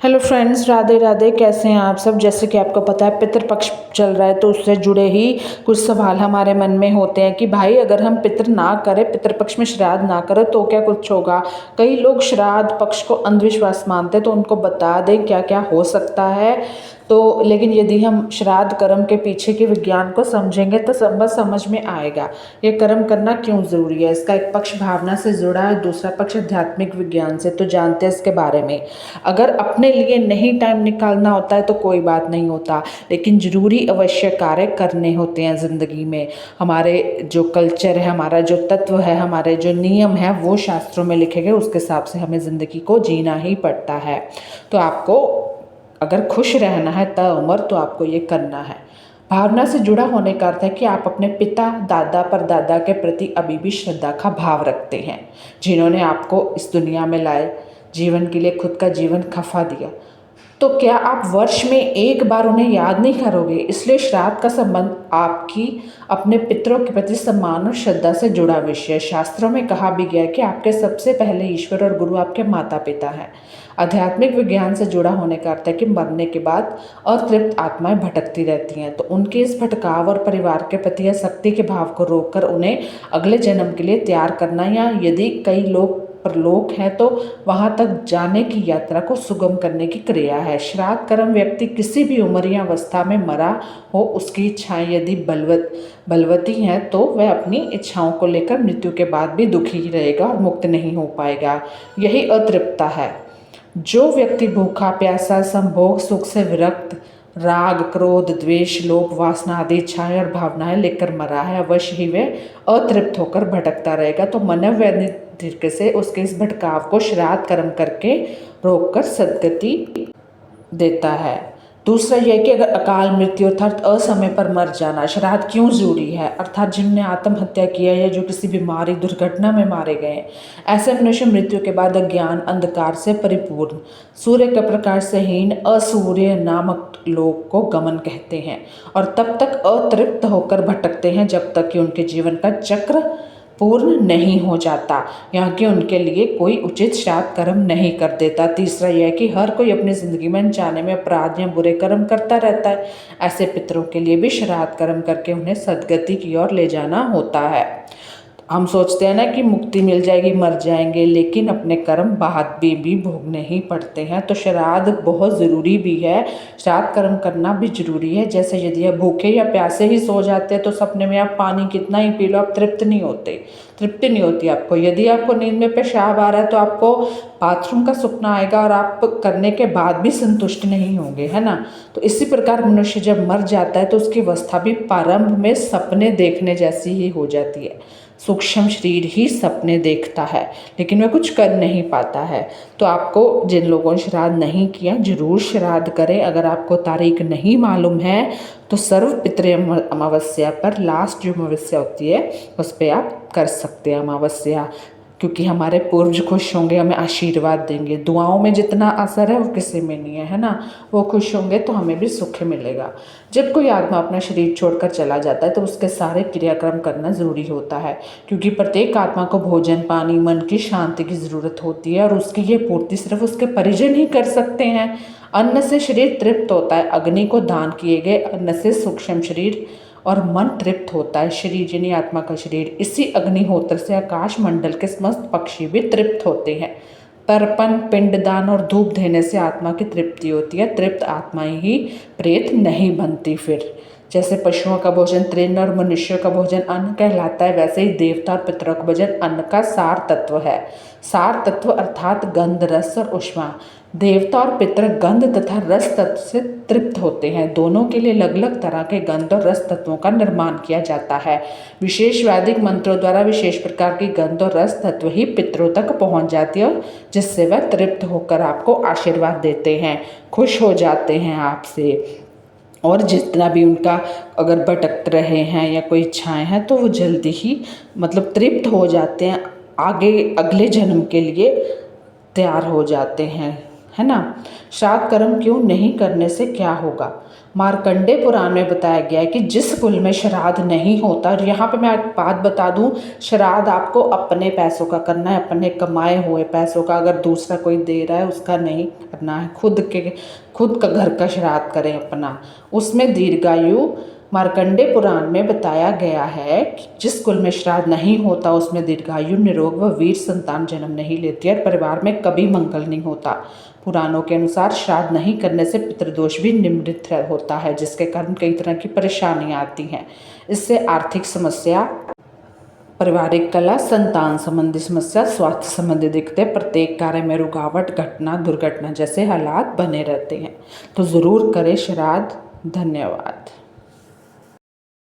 Hello friends, Radhe Radhe. कैसे हैं आप सब। जैसे कि आपको पता है पितृपक्ष चल रहा है, तो उससे जुड़े ही कुछ सवाल हमारे मन में होते हैं कि भाई अगर हम पितृ ना करें, पितृपक्ष में श्राद्ध ना करें तो क्या कुछ होगा। कई लोग श्राद्ध पक्ष को अंधविश्वास मानते हैं, तो उनको बता दें क्या क्या हो सकता है। तो लेकिन यदि हम श्राद्ध कर्म के पीछे के विज्ञान को समझेंगे तो सब समझ में आएगा ये कर्म करना क्यों ज़रूरी है। इसका एक पक्ष भावना से जुड़ा है, दूसरा पक्ष आध्यात्मिक विज्ञान से। तो जानते हैं इसके बारे में। अगर अपने लिए नहीं टाइम निकालना होता है तो कोई बात नहीं होता, लेकिन ज़रूरी अवश्य कार्य करने होते हैं ज़िंदगी में। हमारे जो कल्चर है, हमारा जो तत्व है, हमारे जो नियम है, वो शास्त्रों में लिखे गए, उसके हिसाब से हमें ज़िंदगी को जीना ही पड़ता है। तो आपको अगर खुश रहना है उम्र, तो आपको ये करना है। भावना से जुड़ा होने का अर्थ है कि आप अपने पिता दादा परदादा के प्रति अभी भी श्रद्धा का भाव रखते हैं, जिन्होंने आपको इस दुनिया में लाए, जीवन के लिए खुद का जीवन खफा दिया। तो क्या आप वर्ष में एक बार उन्हें याद नहीं करोगे। इसलिए श्राद्ध का संबंध आपकी अपने पितरों के प्रति सम्मान और श्रद्धा से जुड़ा विषय है। शास्त्रों में कहा भी गया है कि आपके सबसे पहले ईश्वर और गुरु आपके माता पिता हैं। आध्यात्मिक विज्ञान से जुड़ा होने का अर्थ है कि मरने के बाद अतृप्त आत्माएं भटकती रहती हैं, तो उनके इस भटकाव और परिवार के प्रति या शक्ति के भाव को रोककर उन्हें अगले जन्म के लिए तैयार करना, या यदि कई लोग परलोक है तो वहाँ तक जाने की यात्रा को सुगम करने की क्रिया है। श्राद्ध कर्म व्यक्ति किसी भी उम्र या अवस्था में मरा हो, उसकी इच्छाएं यदि बलवती हैं तो वह अपनी इच्छाओं को लेकर मृत्यु के बाद भी दुखी ही रहेगा और मुक्त नहीं हो पाएगा। यही अतृप्तता है। जो व्यक्ति भूखा प्यासा संभोग सुख से विरक्त, राग क्रोध द्वेष लोभ वासना आदि इच्छाएं और भावनाएं लेकर मरा है, अवश्य ही वह अतृप्त होकर भटकता रहेगा। तो मनोवैज्ञानिक से उसके इस भटकाव को श्राद्ध कर्म करके रोककर सद्गति देता है। दूसरा यह कि अगर अकाल मृत्यु अर्थात असमय पर मर जाना, श्राद्ध क्यों जरूरी है, अर्थात जिन्होंने आत्महत्या किया है, जो किसी बीमारी दुर्घटना में मारे गए, ऐसे मनुष्य मृत्यु के बाद अज्ञान अंधकार से परिपूर्ण, सूर्य के प्रकाश से हीन असूर्य नामक लोक को गमन कहते हैं, और तब तक अतृप्त होकर भटकते हैं जब तक कि उनके जीवन का चक्र पूर्ण नहीं हो जाता, यहाँ कि उनके लिए कोई उचित श्राद्ध कर्म नहीं कर देता। तीसरा यह कि हर कोई अपनी ज़िंदगी में अनजाने में अपराध या बुरे कर्म करता रहता है। ऐसे पितरों के लिए भी श्राद्ध कर्म करके उन्हें सद्गति की ओर ले जाना होता है। हम सोचते हैं ना कि मुक्ति मिल जाएगी, मर जाएंगे, लेकिन अपने कर्म बाद भी भोगने ही पड़ते हैं। तो श्राद्ध बहुत ज़रूरी भी है, श्राद्ध कर्म करना भी जरूरी है। जैसे यदि आप भूखे या प्यासे ही सो जाते हैं तो सपने में आप पानी कितना ही पी लो, आप तृप्त नहीं होते, तृप्ति नहीं होती आपको। यदि आपको नींद में पेशाब आ रहा है तो आपको बाथरूम का सपना आएगा और आप करने के बाद भी संतुष्ट नहीं होंगे, है ना। तो इसी प्रकार मनुष्य जब मर जाता है तो उसकी अवस्था भी प्रारंभ में सपने देखने जैसी ही हो जाती है। सूक्ष्म शरीर ही सपने देखता है, लेकिन वह कुछ कर नहीं पाता है। तो आपको जिन लोगों ने श्राद्ध नहीं किया, जरूर श्राद्ध करें। अगर आपको तारीख नहीं मालूम है तो सर्व पितृ अमावस्या पर, लास्ट जो अमावस्या होती है उस पर आप कर सकते हैं अमावस्या, क्योंकि हमारे पूर्वज खुश होंगे, हमें आशीर्वाद देंगे। दुआओं में जितना असर है वो किसी में नहीं है ना। वो खुश होंगे तो हमें भी सुख मिलेगा। जब कोई आत्मा अपना शरीर छोड़कर चला जाता है तो उसके सारे क्रियाक्रम करना ज़रूरी होता है, क्योंकि प्रत्येक आत्मा को भोजन पानी मन की शांति की ज़रूरत होती है, और उसकी ये पूर्ति सिर्फ उसके परिजन ही कर सकते हैं। अन्न से शरीर तृप्त होता है, अग्नि को दान किए गए अन्न से सूक्ष्म शरीर और मन तृप्त होता है, शरीर यानी आत्मा का शरीर। इसी अग्निहोत्र से आकाश मंडल के समस्त पक्षी भी तृप्त होते हैं। तर्पण पिंडदान और धूप देने से आत्मा की तृप्ति होती है। तृप्त आत्माएं ही प्रेत नहीं बनती। फिर जैसे पशुओं का भोजन तृण और मनुष्यों का भोजन अन्न कहलाता है, वैसे ही देवता और पितरों का भोजन अन्न का सार तत्व है। सार तत्व अर्थात गंध रस और ऊष्मा। देवता और पितर गंध तथा रस तत्व से तृप्त होते हैं। दोनों के लिए अलग अलग तरह के गंध और रस तत्वों का निर्माण किया जाता है। विशेष वैदिक मंत्रों द्वारा विशेष प्रकार की गंध और रस तत्व ही पितरों तक पहुंच जाती है, जिससे वह तृप्त होकर आपको आशीर्वाद देते हैं, खुश हो जाते हैं आपसे। और जितना भी उनका अगर भटक रहे हैं या कोई इच्छाएं हैं तो वो जल्दी ही मतलब तृप्त हो जाते हैं, आगे अगले जन्म के लिए तैयार हो जाते हैं, है ना। श्राद्ध कर्म क्यों नहीं करने से क्या होगा। मार्कंडे पुराण में बताया गया है कि जिस कुल में श्राद्ध नहीं होता, और यहाँ पे मैं एक बात बता दूँ, श्राद्ध आपको अपने पैसों का करना है, अपने कमाए हुए पैसों का। अगर दूसरा कोई दे रहा है उसका नहीं करना है, खुद का घर का श्राद्ध करें अपना, उसमें दीर्घायु। मार्कंडे पुराण में बताया गया है कि जिस कुल में श्राद्ध नहीं होता उसमें दीर्घायु, निरोग व वीर संतान जन्म नहीं लेती है, परिवार में कभी मंगल नहीं होता। पुराणों के अनुसार श्राद्ध नहीं करने से पितृदोष भी निमृत होता है, जिसके कारण कई तरह की परेशानियां आती हैं। इससे आर्थिक समस्या, पारिवारिक कला, संतान संबंधी समस्या, स्वास्थ्य संबंधी दिक्कतें, प्रत्येक कार्य में रुकावट, घटना दुर्घटना जैसे हालात बने रहते हैं। तो ज़रूर करें श्राद्ध। धन्यवाद।